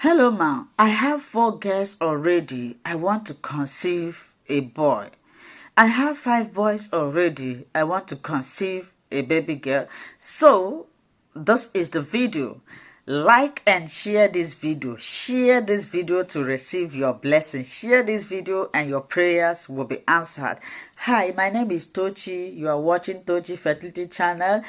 Hello, ma. I have 4 girls already. I want to conceive a boy. I have 5 boys already. I want to conceive a baby girl. So, this is the video. Like and share this video. Share this video to receive your blessing. Share this video and your prayers will be answered. Hi, my name is Tochi. You are watching Tochi Fertility Channel.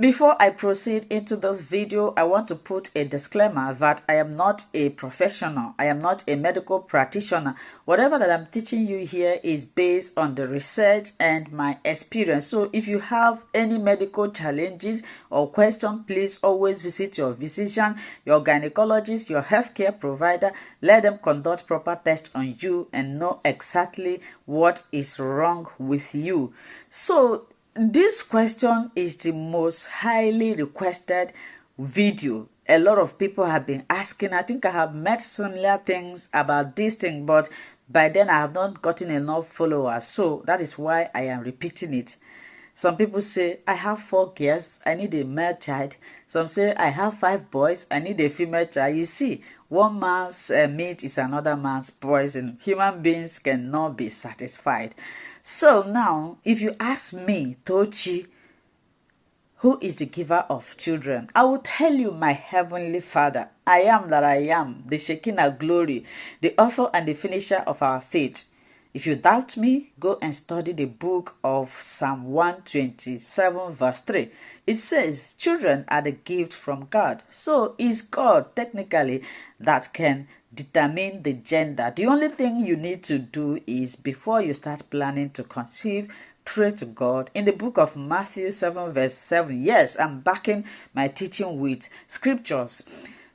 Before I proceed into this video, I want to put a disclaimer that I am not a professional. I am not a medical practitioner. Whatever that I'm teaching you here is based on the research and my experience. So if you have any medical challenges or questions, please always visit your physician, your gynecologist, your healthcare provider. Let them conduct proper tests on you and know exactly what is wrong with you. So this question is the most highly requested video. A lot of people have been asking. I think I have met similar things about this thing, but by then I have not gotten enough followers. So that is why I am repeating it. Some people say, I have 4 girls, I need a male child. Some say, I have 5 boys, I need a female child. You see, one man's meat is another man's poison. Human beings cannot be satisfied. So now, if you ask me, Tochi, who is the giver of children? I will tell you, my heavenly Father. I am that I am, the Shekinah glory, the author and the finisher of our faith. If you doubt me, go and study the book of Psalm 127 verse 3. It says, children are the gift from God. So it's God, technically, that can determine the gender. The only thing you need to do is, before you start planning to conceive, pray to God. In the book of Matthew 7 verse 7, yes, I'm backing my teaching with scriptures.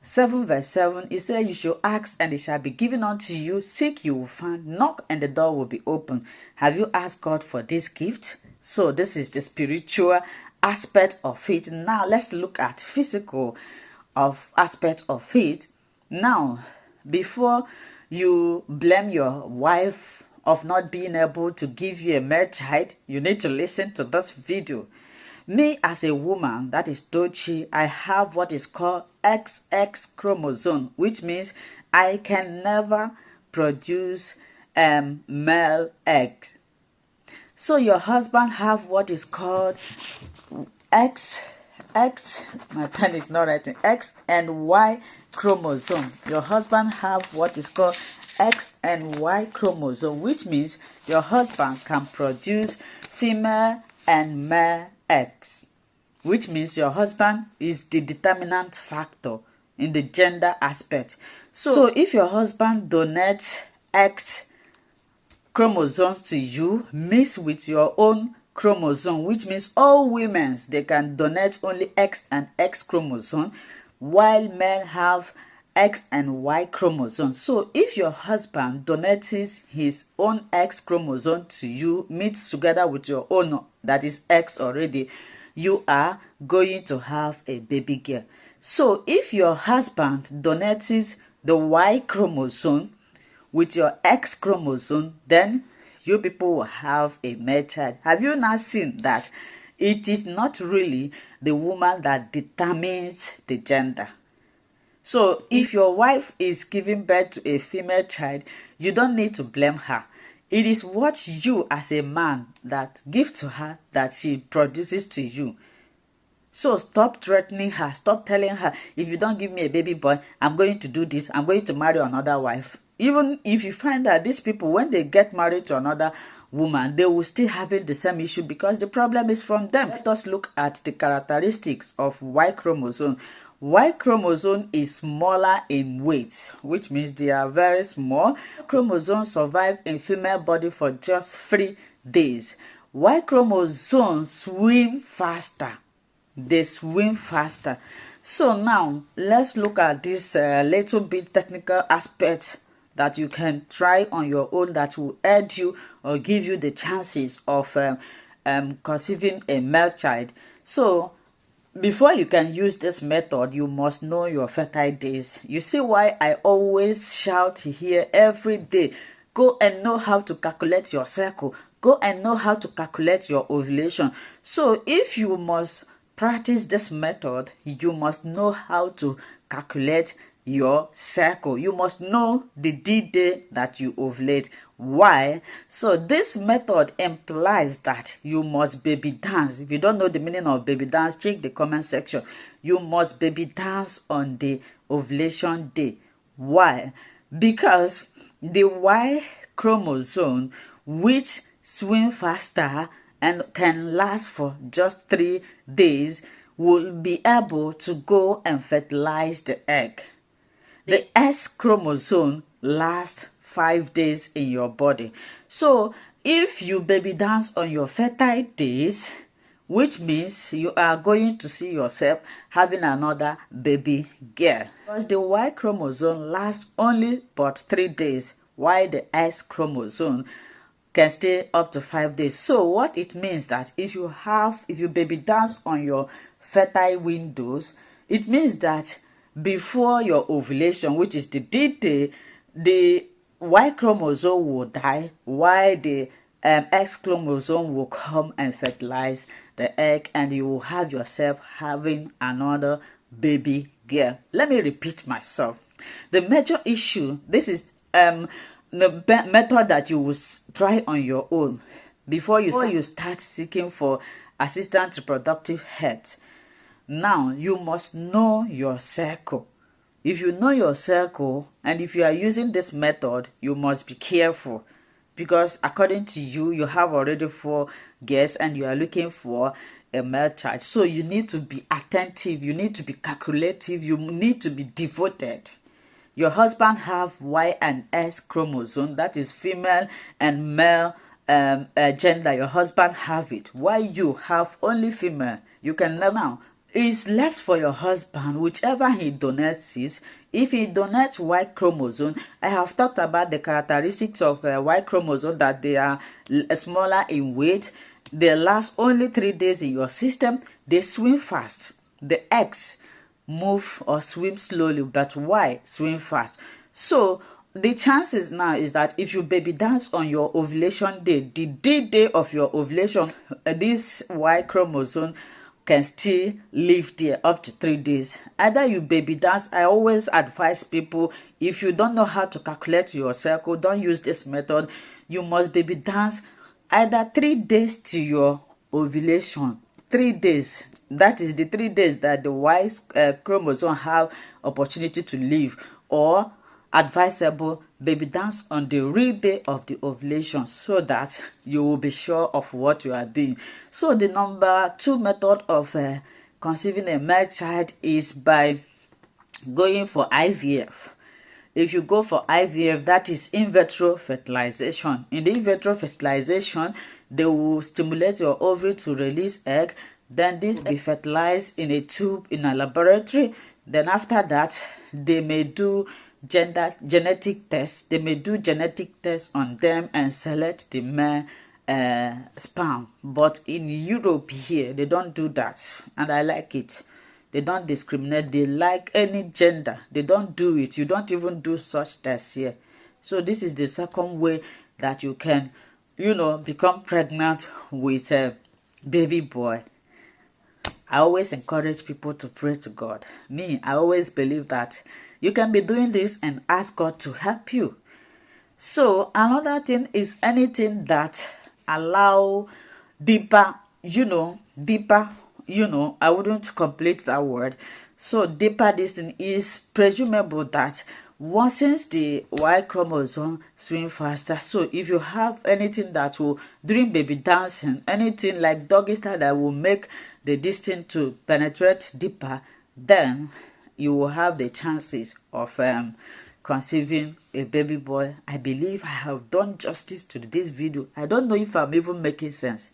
7 verse 7, it says, you shall ask and it shall be given unto you. Seek, you will find. Knock and the door will be open. Have you asked God for this gift? So this is the spiritual aspect of it. Now let's look at physical aspect of it. Now, before you blame your wife of not being able to give you a male child, you need to listen to this video. Me as a woman, that is Tochi, I have what is called XX chromosome, which means I can never produce male eggs. So your husband have what is called my pen is not writing, X and Y chromosome. Your husband have what is called X and Y chromosome, which means your husband can produce female and male eggs, which means your husband is the determinant factor in the gender aspect. So if your husband donates X chromosomes to you, mixed with your own chromosome, which means all women, they can donate only X and X chromosome, while men have X and Y chromosome. So if your husband donates his own X chromosome to you, mixed together with your own, that is X already, you are going to have a baby girl. So if your husband donates the Y chromosome with your X chromosome, then you people will have a male child. Have you not seen that it is not really the woman that determines the gender? So if your wife is giving birth to a female child, you don't need to blame her. It is what you as a man that give to her that she produces to you. So stop threatening her. Stop telling her, if you don't give me a baby boy, I'm going to do this. I'm going to marry another wife. Even if you find that these people, when they get married to another woman, they will still having the same issue because the problem is from them. Let us look at the characteristics of Y chromosome. Y chromosome is smaller in weight, which means they are very small. Chromosomes survive in female body for just 3 days. Y chromosomes swim faster. They swim faster. So now let's look at this little bit technical aspect that you can try on your own that will aid you or give you the chances of conceiving a male child. So before you can use this method, you must know your fertile days. You see why I always shout here every day, go and know how to calculate your cycle. Go and know how to calculate your ovulation. So if you must practice this method, you must know how to calculate your cycle. You must know the D-day that you ovulate. Why? So this method implies that you must baby dance. If you don't know the meaning of baby dance, check the comment section. You must baby dance on the ovulation day. Why? Because the Y chromosome, which swim faster and can last for just 3 days, will be able to go and fertilize the egg. The S chromosome lasts 5 days in your body. So if you baby dance on your fertile days, which means you are going to see yourself having another baby girl. Because the Y chromosome lasts only but 3 days, while the S chromosome can stay up to 5 days. So what it means that if you baby dance on your fertile windows, it means that before your ovulation, which is the D-day, the Y chromosome will die, while the X chromosome will come and fertilize the egg, and you will have yourself having another baby girl. Let me repeat myself. The major issue, this is the method that you will try on your own before you start seeking for assistant reproductive health. Now you must know your cycle. If you know your cycle, and if you are using this method, you must be careful, because according to you, you have already 4 girls and you are looking for a male child. So you need to be attentive, you need to be calculative, you need to be devoted. Your husband have Y and S chromosome, that is female and male gender. Your husband have it. Why you have only female? You can now. It's left for your husband, whichever he donates is. If he donates Y chromosome, I have talked about the characteristics of Y chromosome, that they are smaller in weight. They last only 3 days in your system. They swim fast. The X move or swim slowly, but Y swim fast. So the chances now is that if you baby dance on your ovulation day, the day of your ovulation, this Y chromosome can still live there up to 3 days. Either you baby dance. I always advise people, if you don't know how to calculate your cycle, don't use this method. You must baby dance either 3 days to your ovulation. 3 days. That is the 3 days that the Y chromosome have opportunity to live, or advisable baby dance on the real day of the ovulation, so that you will be sure of what you are doing. So the number 2 method of conceiving a male child is by going for IVF. If you go for IVF, that is in vitro fertilization. In the in vitro fertilization, they will stimulate your ovary to release egg. Then this will be fertilized in a tube in a laboratory. Then after that, they may do genetic tests. They may do genetic tests on them and select the male sperm. But in Europe here, they don't do that, and I like it. They don't discriminate. They like any gender. They don't do it. You don't even do such tests here. So this is the second way that you can, become pregnant with a baby boy. I always encourage people to pray to God. Me, I always believe that you can be doing this and ask God to help you. So another thing is anything that allow deeper, I wouldn't complete that word. So deeper distance is presumable that since the Y chromosome swim faster. So if you have anything that will, during baby dancing, anything like doggy style that will make the distance to penetrate deeper, then you will have the chances of conceiving a baby boy. I believe I have done justice to this video. I don't know if I'm even making sense.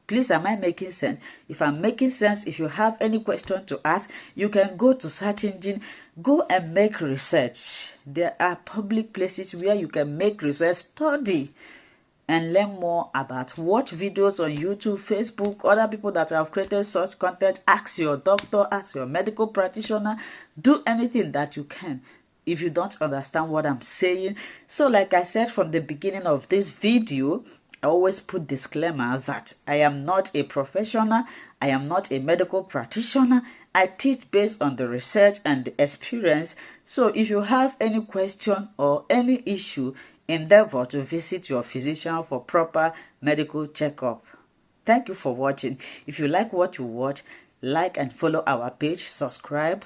Please, am I making sense? If I'm making sense, if you have any question to ask, you can go to search engine, go and make research. There are public places where you can make research, study, and learn more about watch videos on YouTube, Facebook, other people that have created such content. Ask your doctor, ask your medical practitioner, do anything that you can if you don't understand what I'm saying. So like I said from the beginning of this video, I always put disclaimer that I am not a professional, I am not a medical practitioner, I teach based on the research and the experience. So if you have any question or any issue, endeavor to visit your physician for proper medical checkup. Thank you for watching. If you like what you watch, like and follow our page, subscribe,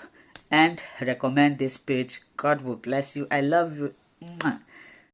and recommend this page. God will bless you. I love you. Mwah.